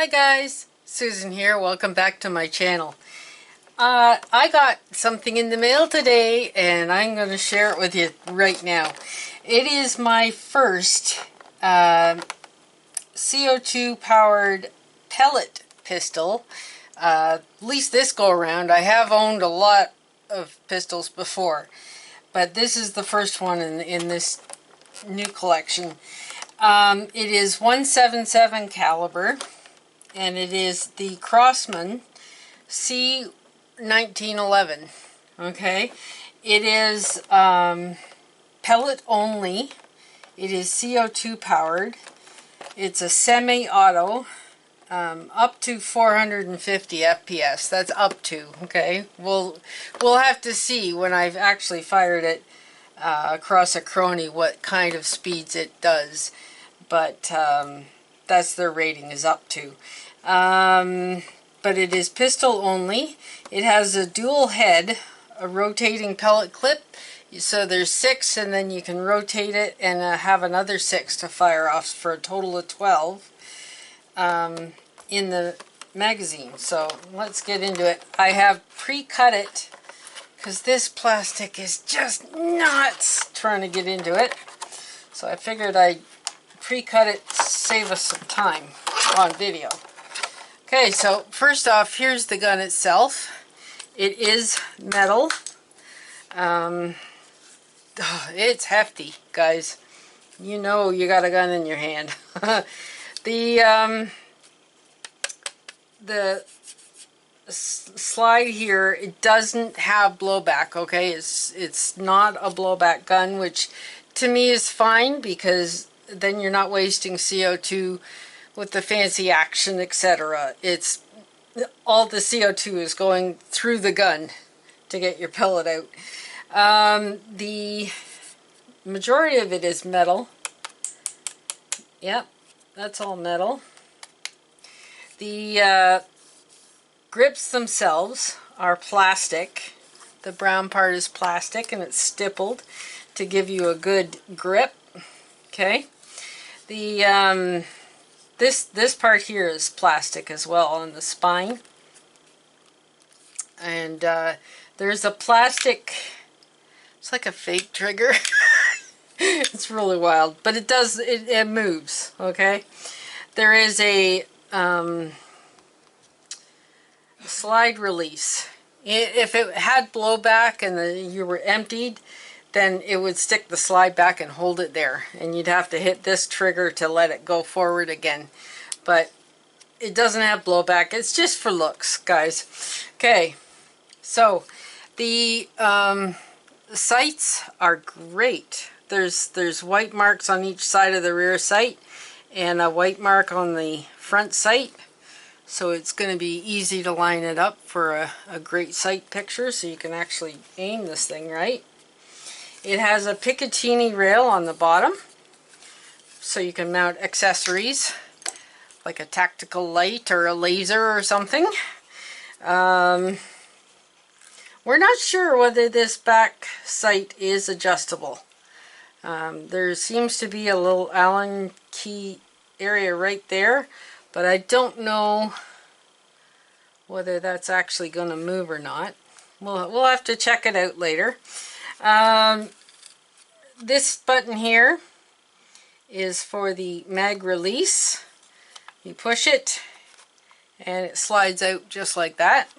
guys, Susan here. Welcome back to my channel. I got something in the mail today and I'm going to share it with you right now. It is my first CO2 powered pellet pistol. At least this go around. I have owned a lot of pistols before, but this is the first one in this new collection. It is 177 caliber, and it is the Crosman C1911. Okay, it is pellet only. It is CO2 powered. It's a semi-auto, up to 450 FPS. That's up to. Okay, we'll have to see when I've actually fired it across a crony what kind of speeds it does. But that's their rating, is up to. But it is pistol only. It has a dual head, a rotating pellet clip. So there's 6, and then you can rotate it and have another 6 to fire off for a total of 12 in the magazine. So let's get into it. I have pre-cut it because this plastic is just nuts trying to get into it. So I figured I'd pre-cut it to save us some time on video. Okay, so first off, here's the gun itself. It is metal. It's hefty, guys. You know you got a gun in your hand. The slide here, it doesn't have blowback. Okay, it's not a blowback gun, which to me is fine because then you're not wasting CO2 with the fancy action, etc. It's all the CO2 is going through the gun to get your pellet out. The majority of it is metal. Yep, that's all metal. The grips themselves are plastic. The brown part is plastic and it's stippled to give you a good grip. Okay. The this part here is plastic as well on the spine. And there's a plastic, it's like a fake trigger. It's really wild, but it moves. Okay. There is a slide release. If it had blowback and you were emptied, then it would stick the slide back and hold it there, and you'd have to hit this trigger to let it go forward again. But it doesn't have blowback. It's just for looks, guys. Okay, so the sights are great. There's white marks on each side of the rear sight and a white mark on the front sight. So it's going to be easy to line it up for a great sight picture, so you can actually aim this thing right. It has a Picatinny rail on the bottom, so you can mount accessories like a tactical light or a laser or something. We're not sure whether this back sight is adjustable. There seems to be a little Allen key area right there, but I don't know whether that's actually going to move or not. We'll have to check it out later. This button here is for the mag release. You push it and it slides out just like that.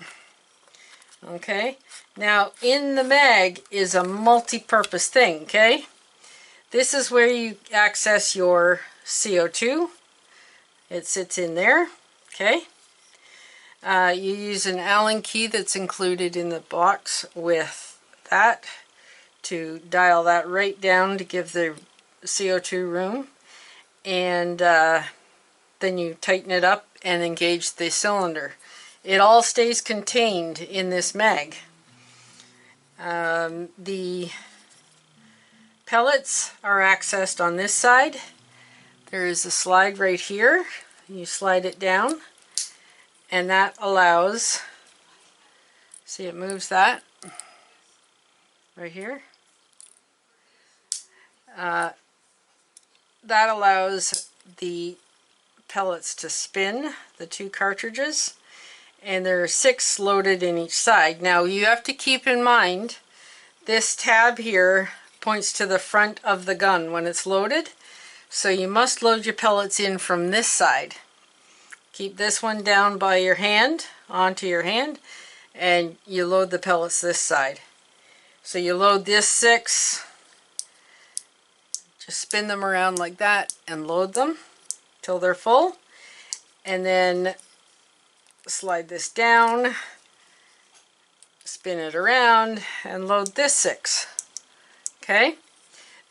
Okay, now in the mag is a multi-purpose thing. Okay, this is where you access your CO2. It sits in there. Okay, you use an Allen key that's included in the box with that to dial that right down to give the CO2 room, and then you tighten it up and engage the cylinder. It all stays contained in this mag. The pellets are accessed on this side. There is a slide right here. You slide it down, and that allows, see, it moves that right here. That allows the pellets to spin, the 2 cartridges, and there are 6 loaded in each side. Now you have to keep in mind this tab here points to the front of the gun when it's loaded, so you must load your pellets in from this side. Keep this one down by your hand, onto your hand, and you load the pellets this side. So you load this 6, just spin them around like that and load them till they're full, and then slide this down, spin it around, and load this 6. Okay?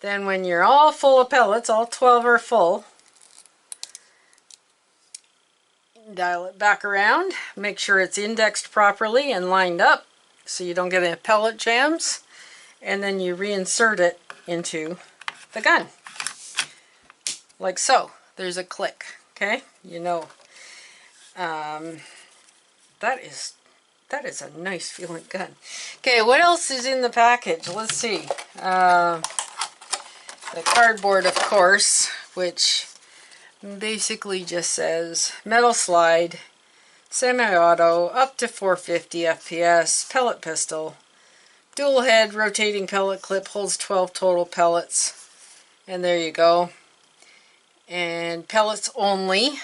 Then when you're all full of pellets, all 12 are full, dial it back around, make sure it's indexed properly and lined up so you don't get any pellet jams, and then you reinsert it into the gun. Like so. There's a click. Okay? You know. That is a nice feeling gun. Okay, what else is in the package? Let's see. The cardboard, of course, which basically just says metal slide, semi-auto, up to 450 FPS, pellet pistol, dual head rotating pellet clip, holds 12 total pellets, and there you go. And pellets only,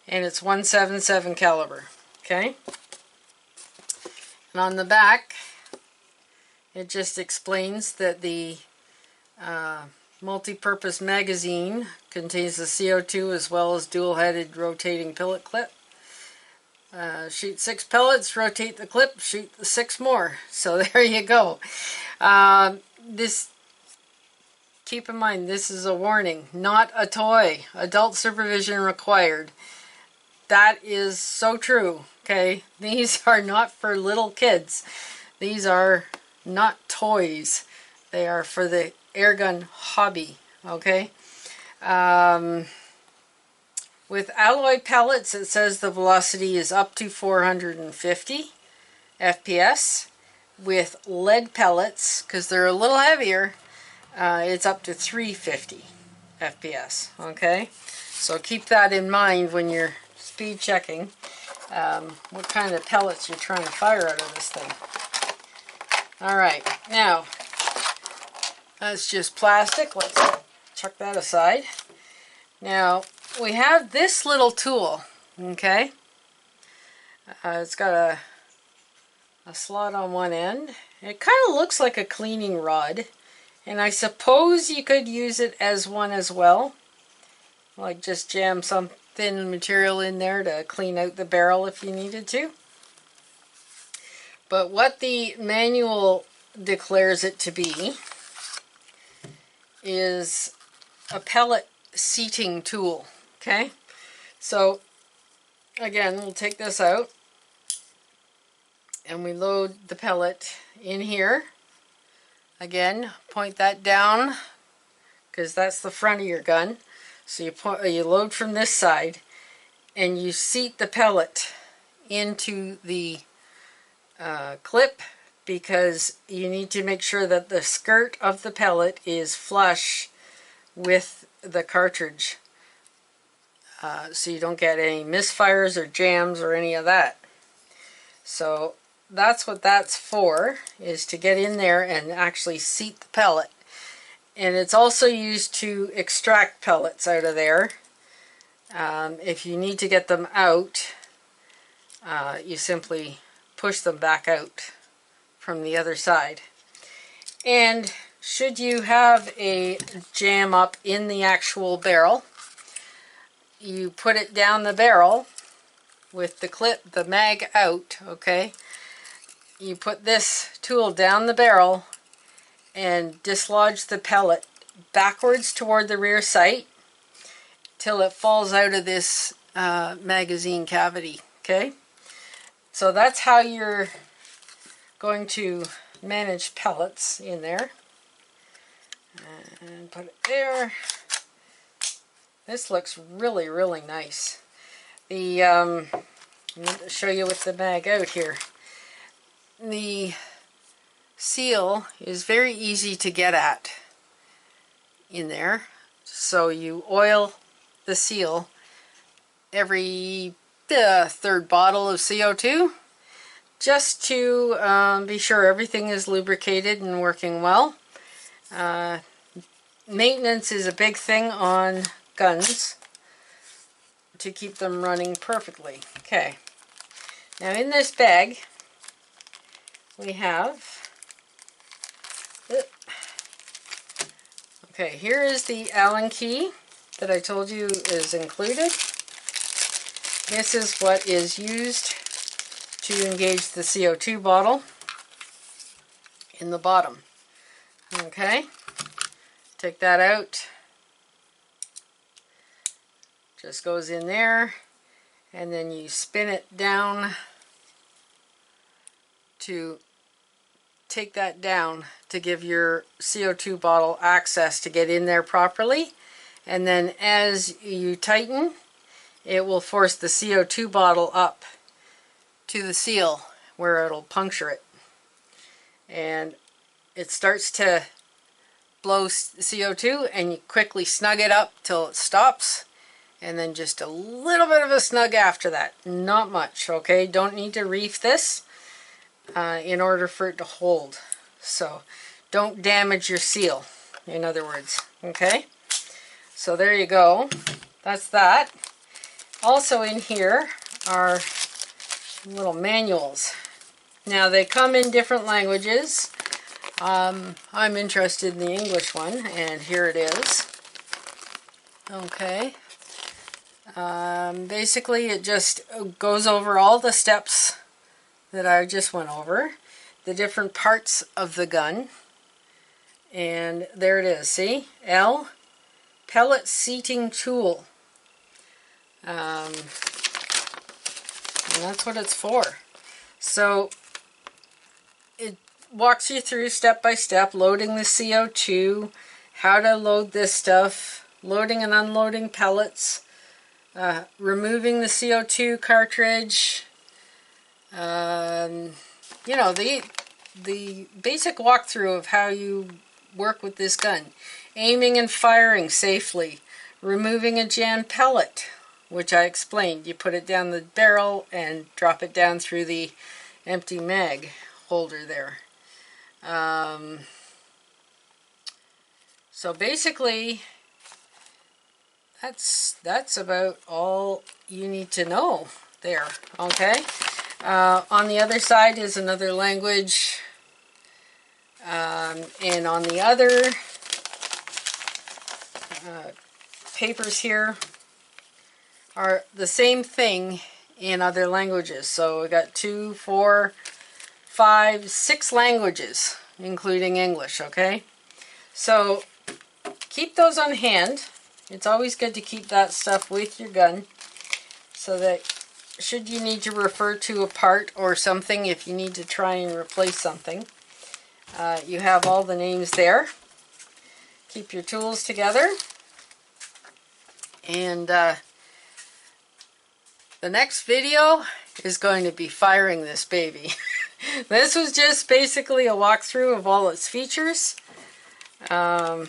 and it's .177 caliber. Okay, and on the back it just explains that the multi-purpose magazine contains the CO2 as well as dual-headed rotating pellet clip. Shoot 6 pellets, rotate the clip, shoot 6 more. So there you go. Keep in mind, this is a warning, not a toy. Adult supervision required. That is so true. Okay, these are not for little kids. These are not toys. They are for the airgun hobby. Okay. With alloy pellets, it says the velocity is up to 450 FPS. With lead pellets, because they're a little heavier, it's up to 350 FPS. Okay, so keep that in mind when you're speed checking what kind of pellets you're trying to fire out of this thing. Alright, now that's just plastic. Let's chuck that aside. Now we have this little tool. Okay, it's got a slot on one end. It kind of looks like a cleaning rod, and I suppose you could use it as one as well, like just jam some thin material in there to clean out the barrel if you needed to. But what the manual declares it to be is a pellet seating tool. Okay, so again, we'll take this out and we load the pellet in here. Again, point that down because that's the front of your gun. So you load from this side and you seat the pellet into the clip, because you need to make sure that the skirt of the pellet is flush with the cartridge, so you don't get any misfires or jams or any of that. So that's what that's for, is to get in there and actually seat the pellet. And it's also used to extract pellets out of there. If you need to get them out, you simply push them back out from the other side. And should you have a jam up in the actual barrel, you put it down the barrel with the clip, the mag out, okay? You put this tool down the barrel and dislodge the pellet backwards toward the rear sight till it falls out of this magazine cavity. Okay, so that's how you're going to manage pellets in there. And put it there. This looks really, really nice. I'm going to show you with the mag out here. The seal is very easy to get at in there. So you oil the seal every third bottle of CO2, just to be sure everything is lubricated and working well. Maintenance is a big thing on guns to keep them running perfectly. Okay, now in this bag we have, okay, here is the Allen key that I told you is included. This is what is used to engage the CO2 bottle in the bottom. Okay, take that out. Just goes in there, and then you spin it down to take that down to give your CO2 bottle access to get in there properly. And then as you tighten, it will force the CO2 bottle up to the seal where it'll puncture it. And it starts to blow CO2, and you quickly snug it up till it stops. And then just a little bit of a snug after that. Not much, okay? Don't need to reef this in order for it to hold. So don't damage your seal, in other words, okay? So there you go. That's that. Also in here are little manuals. Now they come in different languages. I'm interested in the English one, and here it is. Okay. Basically it just goes over all the steps that I just went over, the different parts of the gun, and there it is. See? L, pellet seating tool. And that's what it's for. So it walks you through step by step, loading the CO2, how to load this stuff, loading and unloading pellets, removing the CO2 cartridge, you know, the basic walkthrough of how you work with this gun. Aiming and firing safely, removing a jammed pellet, which I explained. You put it down the barrel and drop it down through the empty mag holder there. So basically, that's about all you need to know there, okay? On the other side is another language, and on the other papers here are the same thing in other languages. So we got 2, 4, 5, 6 languages, including English, okay? So keep those on hand. It's always good to keep that stuff with your gun so that should you need to refer to a part or something, if you need to try and replace something, you have all the names there. Keep your tools together. And the next video is going to be firing this baby. This was just basically a walkthrough of all its features. I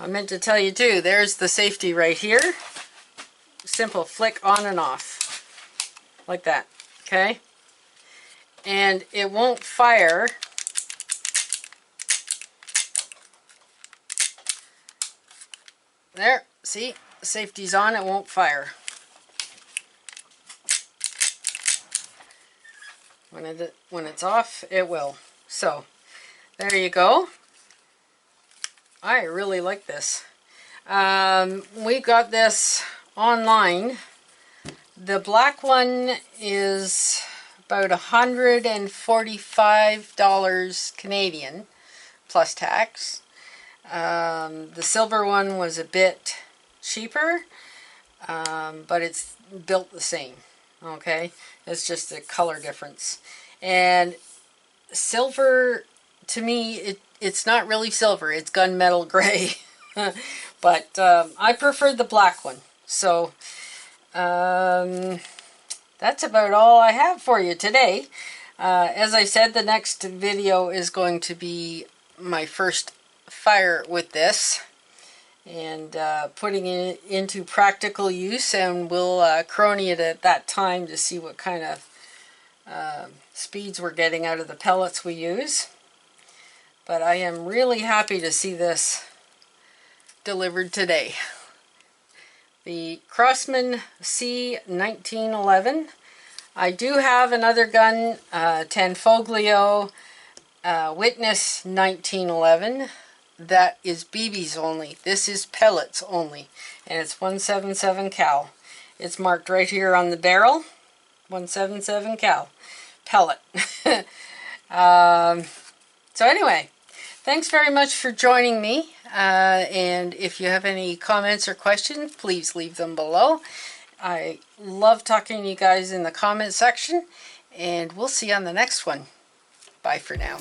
meant to tell you too, there's the safety right here. Simple flick on and off, like that, okay? And it won't fire there. See, safety's on, it won't fire. When it's off, it will. So there you go. I really like this. We got this online. The black one is about $145 Canadian plus tax. The silver one was a bit cheaper, but it's built the same. Okay, it's just a color difference. And silver, to me, it's not really silver, it's gunmetal gray. But I prefer the black one. So that's about all I have for you today. As I said, the next video is going to be my first fire with this. and putting it into practical use, and we'll crony it at that time to see what kind of speeds we're getting out of the pellets we use. But I am really happy to see this delivered today. The Crosman C1911. I do have another gun, 10 Foglio Witness 1911. That is BBs only. This is pellets only, and it's 177 cal. It's marked right here on the barrel, 177 cal, pellet. So anyway, thanks very much for joining me, and if you have any comments or questions, please leave them below. I love talking to you guys in the comment section, and we'll see you on the next one. Bye for now.